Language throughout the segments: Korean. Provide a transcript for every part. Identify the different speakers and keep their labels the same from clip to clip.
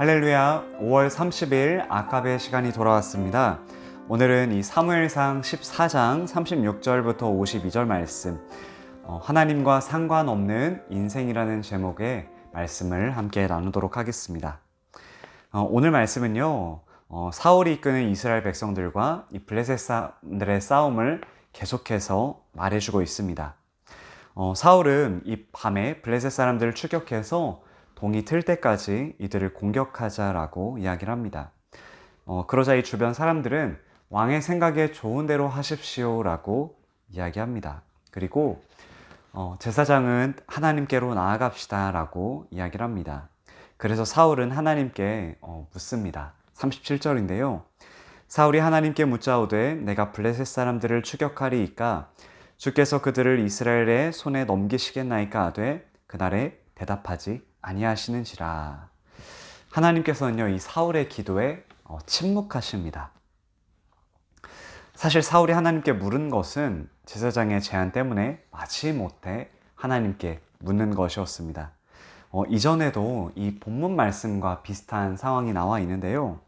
Speaker 1: 할렐루야, 5월 30일 아카베 시간이 돌아왔습니다. 오늘은 이 사무엘상 14장 36절부터 52절 말씀, 하나님과 상관없는 인생이라는 제목의 말씀을 함께 나누도록 하겠습니다. 오늘 말씀은요, 사울이 이끄는 이스라엘 백성들과 이 블레셋 사람들의 싸움을 계속해서 말해주고 있습니다. 사울은 이 밤에 블레셋 사람들을 추격해서 동이 틀 때까지 이들을 공격하자라고 이야기를 합니다. 그러자 이 주변 사람들은 왕의 생각에 좋은 대로 하십시오라고 이야기합니다. 그리고 제사장은 하나님께로 나아갑시다라고 이야기를 합니다. 그래서 사울은 하나님께 묻습니다. 37절인데요. 사울이 하나님께 묻자오되 내가 블레셋 사람들을 추격하리이까 주께서 그들을 이스라엘의 손에 넘기시겠나이까 하되 그날에 대답하지 아니하시는지라. 하나님께서는요, 이 사울의 기도에 침묵하십니다. 사실 사울이 하나님께 물은 것은 제사장의 제안 때문에 마지못해 하나님께 묻는 것이었습니다. 이전에도 이 본문 말씀과 비슷한 상황이 나와 있는데요.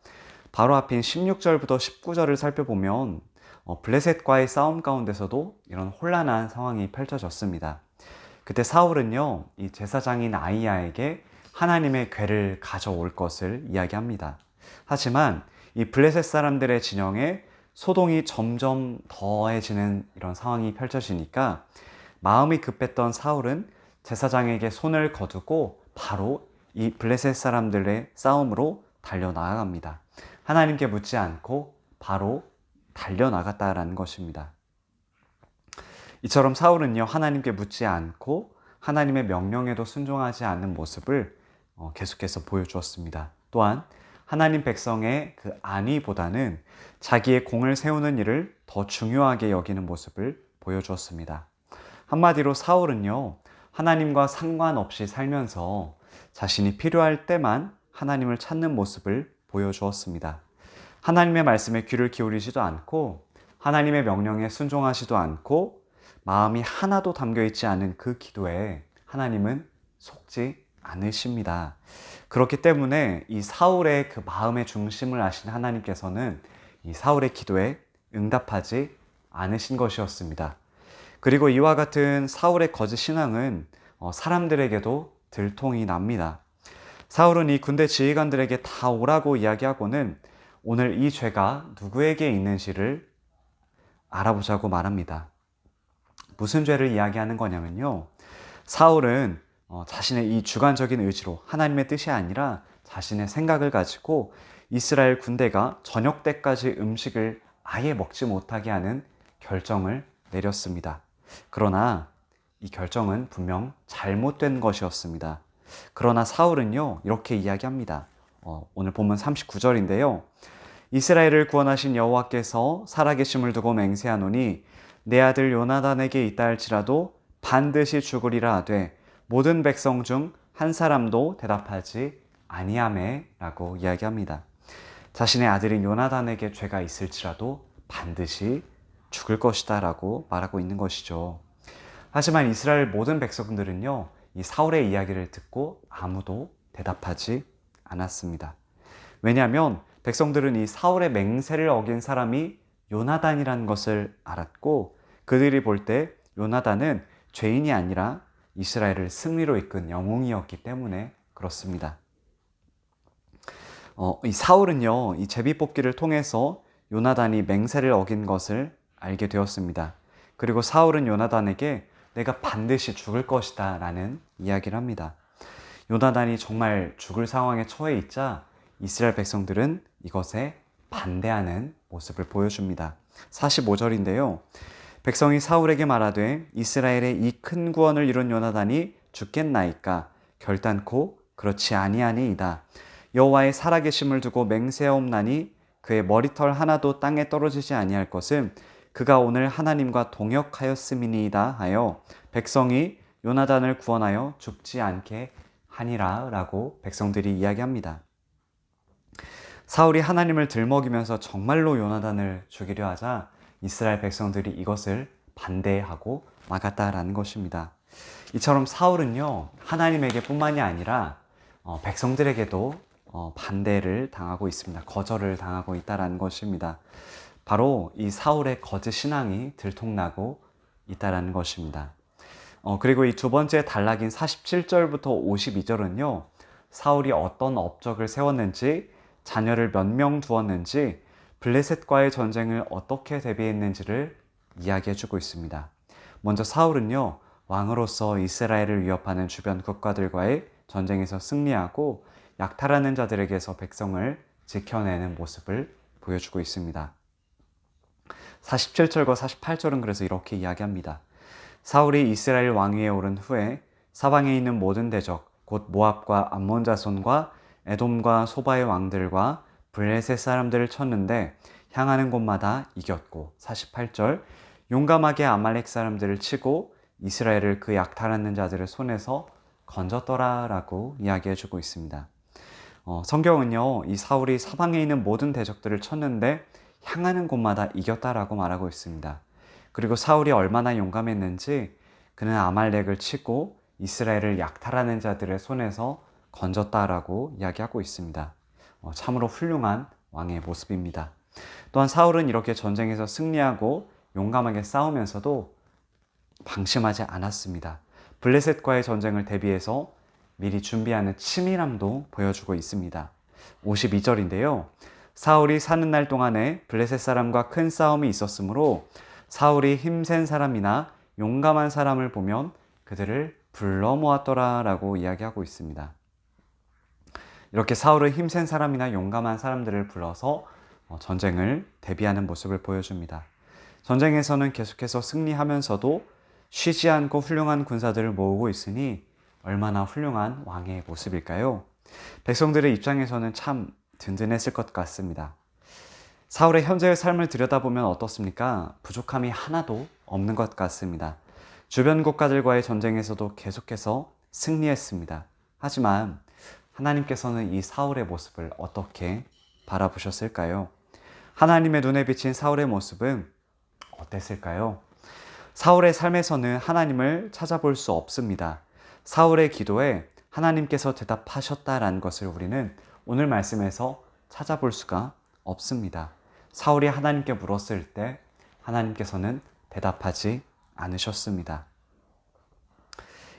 Speaker 1: 바로 앞인 16절부터 19절을 살펴보면 블레셋과의 싸움 가운데서도 이런 혼란한 상황이 펼쳐졌습니다. 그때 사울은요, 이 제사장인 아이야에게 하나님의 궤를 가져올 것을 이야기합니다. 하지만 이 블레셋 사람들의 진영에 소동이 점점 더해지는 이런 상황이 펼쳐지니까 마음이 급했던 사울은 제사장에게 손을 거두고 바로 이 블레셋 사람들의 싸움으로 달려나갑니다. 하나님께 묻지 않고 바로 달려나갔다라는 것입니다. 이처럼 사울은요, 하나님께 묻지 않고 하나님의 명령에도 순종하지 않는 모습을 계속해서 보여주었습니다. 또한 하나님 백성의 그 안위보다는 자기의 공을 세우는 일을 더 중요하게 여기는 모습을 보여주었습니다. 한마디로 사울은요, 하나님과 상관없이 살면서 자신이 필요할 때만 하나님을 찾는 모습을 보여주었습니다. 하나님의 말씀에 귀를 기울이지도 않고 하나님의 명령에 순종하지도 않고 마음이 하나도 담겨있지 않은 그 기도에 하나님은 속지 않으십니다. 그렇기 때문에 이 사울의 그 마음의 중심을 아신 하나님께서는 이 사울의 기도에 응답하지 않으신 것이었습니다. 그리고 이와 같은 사울의 거짓 신앙은 사람들에게도 들통이 납니다. 사울은 이 군대 지휘관들에게 다 오라고 이야기하고는 오늘 이 죄가 누구에게 있는지를 알아보자고 말합니다. 무슨 죄를 이야기하는 거냐면요, 사울은 자신의 이 주관적인 의지로 하나님의 뜻이 아니라 자신의 생각을 가지고 이스라엘 군대가 저녁 때까지 음식을 아예 먹지 못하게 하는 결정을 내렸습니다. 그러나 이 결정은 분명 잘못된 것이었습니다. 그러나 사울은요, 이렇게 이야기합니다. 오늘 본문 39절인데요. 이스라엘을 구원하신 여호와께서 살아계심을 두고 맹세하노니 내 아들 요나단에게 있다 할지라도 반드시 죽으리라 하되 모든 백성 중 한 사람도 대답하지 아니하매 라고 이야기합니다. 자신의 아들인 요나단에게 죄가 있을지라도 반드시 죽을 것이다 라고 말하고 있는 것이죠. 하지만 이스라엘 모든 백성들은요, 이 사울의 이야기를 듣고 아무도 대답하지 않았습니다. 왜냐하면 백성들은 이 사울의 맹세를 어긴 사람이 요나단이라는 것을 알았고 그들이 볼 때 요나단은 죄인이 아니라 이스라엘을 승리로 이끈 영웅이었기 때문에 그렇습니다. 이 사울은요, 이 제비뽑기를 통해서 요나단이 맹세를 어긴 것을 알게 되었습니다. 그리고 사울은 요나단에게 내가 반드시 죽을 것이다 라는 이야기를 합니다. 요나단이 정말 죽을 상황에 처해 있자 이스라엘 백성들은 이것에 반대하는 모습을 보여줍니다. 45절인데요. 백성이 사울에게 말하되 이스라엘의 이 큰 구원을 이룬 요나단이 죽겠나이까 결단코 그렇지 아니하니이다. 여호와의 살아계심을 두고 맹세하옵나니 그의 머리털 하나도 땅에 떨어지지 아니할 것은 그가 오늘 하나님과 동역하였음이니이다 하여 백성이 요나단을 구원하여 죽지 않게 하니라 라고 백성들이 이야기합니다. 사울이 하나님을 들먹이면서 정말로 요나단을 죽이려 하자 이스라엘 백성들이 이것을 반대하고 막았다라는 것입니다. 이처럼 사울은요, 하나님에게 뿐만이 아니라 백성들에게도 반대를 당하고 있습니다. 거절을 당하고 있다는 것입니다. 바로 이 사울의 거짓 신앙이 들통나고 있다는 것입니다. 그리고 이 두 번째 단락인 47절부터 52절은요, 사울이 어떤 업적을 세웠는지, 자녀를 몇 명 두었는지, 블레셋과의 전쟁을 어떻게 대비했는지를 이야기해주고 있습니다. 먼저 사울은요, 왕으로서 이스라엘을 위협하는 주변 국가들과의 전쟁에서 승리하고 약탈하는 자들에게서 백성을 지켜내는 모습을 보여주고 있습니다. 47절과 48절은 그래서 이렇게 이야기합니다. 사울이 이스라엘 왕위에 오른 후에 사방에 있는 모든 대적, 곧 모압과 암몬 자손과 에돔과 소바의 왕들과 블레셋 사람들을 쳤는데 향하는 곳마다 이겼고, 48절, 용감하게 아말렉 사람들을 치고 이스라엘을 그 약탈하는 자들의 손에서 건졌더라 라고 이야기해주고 있습니다. 성경은요, 이 사울이 사방에 있는 모든 대적들을 쳤는데 향하는 곳마다 이겼다라고 말하고 있습니다. 그리고 사울이 얼마나 용감했는지 그는 아말렉을 치고 이스라엘을 약탈하는 자들의 손에서 건졌다라고 이야기하고 있습니다. 참으로 훌륭한 왕의 모습입니다. 또한 사울은 이렇게 전쟁에서 승리하고 용감하게 싸우면서도 방심하지 않았습니다. 블레셋과의 전쟁을 대비해서 미리 준비하는 치밀함도 보여주고 있습니다. 52절인데요. 사울이 사는 날 동안에 블레셋 사람과 큰 싸움이 있었으므로 사울이 힘센 사람이나 용감한 사람을 보면 그들을 불러 모았더라 라고 이야기하고 있습니다. 이렇게 사울은 힘센 사람이나 용감한 사람들을 불러서 전쟁을 대비하는 모습을 보여줍니다. 전쟁에서는 계속해서 승리하면서도 쉬지 않고 훌륭한 군사들을 모으고 있으니 얼마나 훌륭한 왕의 모습일까요? 백성들의 입장에서는 참 든든했을 것 같습니다. 사울의 현재의 삶을 들여다보면 어떻습니까? 부족함이 하나도 없는 것 같습니다. 주변 국가들과의 전쟁에서도 계속해서 승리했습니다. 하지만 하나님께서는 이 사울의 모습을 어떻게 바라보셨을까요? 하나님의 눈에 비친 사울의 모습은 어땠을까요? 사울의 삶에서는 하나님을 찾아볼 수 없습니다. 사울의 기도에 하나님께서 대답하셨다라는 것을 우리는 오늘 말씀에서 찾아볼 수가 없습니다. 사울이 하나님께 물었을 때 하나님께서는 대답하지 않으셨습니다.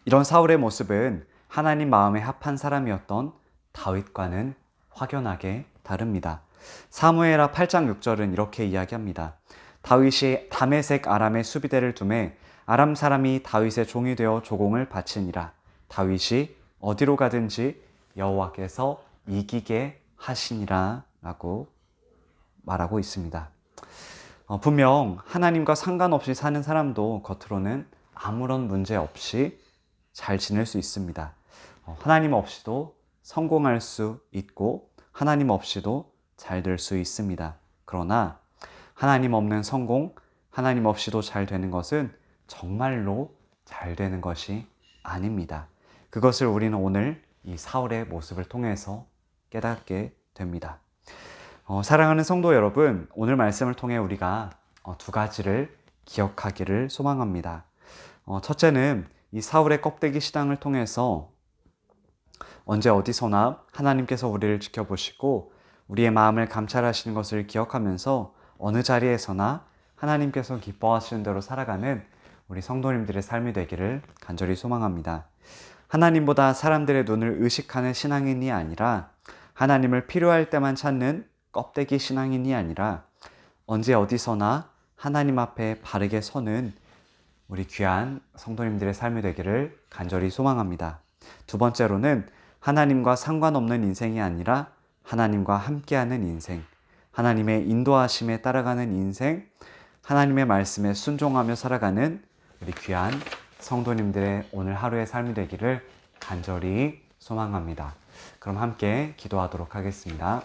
Speaker 1: 이런 사울의 모습은 하나님 마음에 합한 사람이었던 다윗과는 확연하게 다릅니다. 사무엘하 8장 6절은 이렇게 이야기합니다. 다윗이 다메섹 아람의 수비대를 두매 아람 사람이 다윗의 종이 되어 조공을 바치니라. 다윗이 어디로 가든지 여호와께서 이기게 하시니라 라고 말하고 있습니다. 분명 하나님과 상관없이 사는 사람도 겉으로는 아무런 문제 없이 잘 지낼 수 있습니다. 하나님 없이도 성공할 수 있고 하나님 없이도 잘 될 수 있습니다. 그러나 하나님 없는 성공, 하나님 없이도 잘 되는 것은 정말로 잘 되는 것이 아닙니다. 그것을 우리는 오늘 이 사울의 모습을 통해서 깨닫게 됩니다. 사랑하는 성도 여러분, 오늘 말씀을 통해 우리가 두 가지를 기억하기를 소망합니다. 첫째는 이 사울의 껍데기 신앙을 통해서 언제 어디서나 하나님께서 우리를 지켜보시고 우리의 마음을 감찰하시는 것을 기억하면서 어느 자리에서나 하나님께서 기뻐하시는 대로 살아가는 우리 성도님들의 삶이 되기를 간절히 소망합니다. 하나님보다 사람들의 눈을 의식하는 신앙인이 아니라 하나님을 필요할 때만 찾는 껍데기 신앙인이 아니라 언제 어디서나 하나님 앞에 바르게 서는 우리 귀한 성도님들의 삶이 되기를 간절히 소망합니다. 두 번째로는 하나님과 상관없는 인생이 아니라 하나님과 함께하는 인생, 하나님의 인도하심에 따라가는 인생, 하나님의 말씀에 순종하며 살아가는 우리 귀한 성도님들의 오늘 하루의 삶이 되기를 간절히 소망합니다. 그럼 함께 기도하도록 하겠습니다.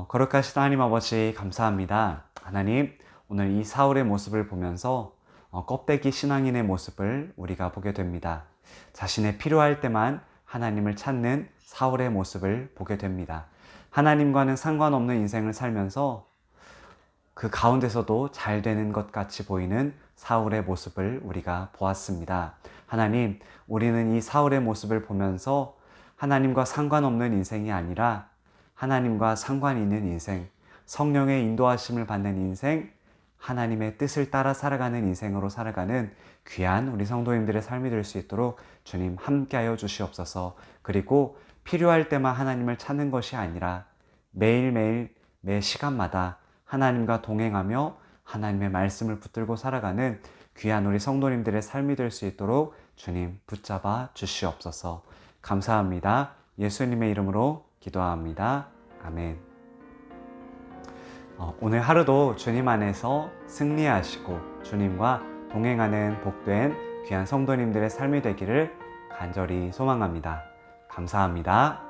Speaker 1: 거룩하신 하나님 아버지 감사합니다. 하나님, 오늘 이 사울의 모습을 보면서 껍데기 신앙인의 모습을 우리가 보게 됩니다. 자신의 필요할 때만 하나님을 찾는 사울의 모습을 보게 됩니다. 하나님과는 상관없는 인생을 살면서 그 가운데서도 잘 되는 것 같이 보이는 사울의 모습을 우리가 보았습니다. 하나님, 우리는 이 사울의 모습을 보면서 하나님과 상관없는 인생이 아니라 하나님과 상관 있는 인생, 성령의 인도하심을 받는 인생, 하나님의 뜻을 따라 살아가는 인생으로 살아가는 귀한 우리 성도님들의 삶이 될 수 있도록 주님 함께하여 주시옵소서. 그리고 필요할 때만 하나님을 찾는 것이 아니라 매일매일 매 시간마다 하나님과 동행하며 하나님의 말씀을 붙들고 살아가는 귀한 우리 성도님들의 삶이 될 수 있도록 주님 붙잡아 주시옵소서. 감사합니다. 예수님의 이름으로 기도합니다. 아멘. 오늘 하루도 주님 안에서 승리하시고 주님과 동행하는 복된 귀한 성도님들의 삶이 되기를 간절히 소망합니다. 감사합니다.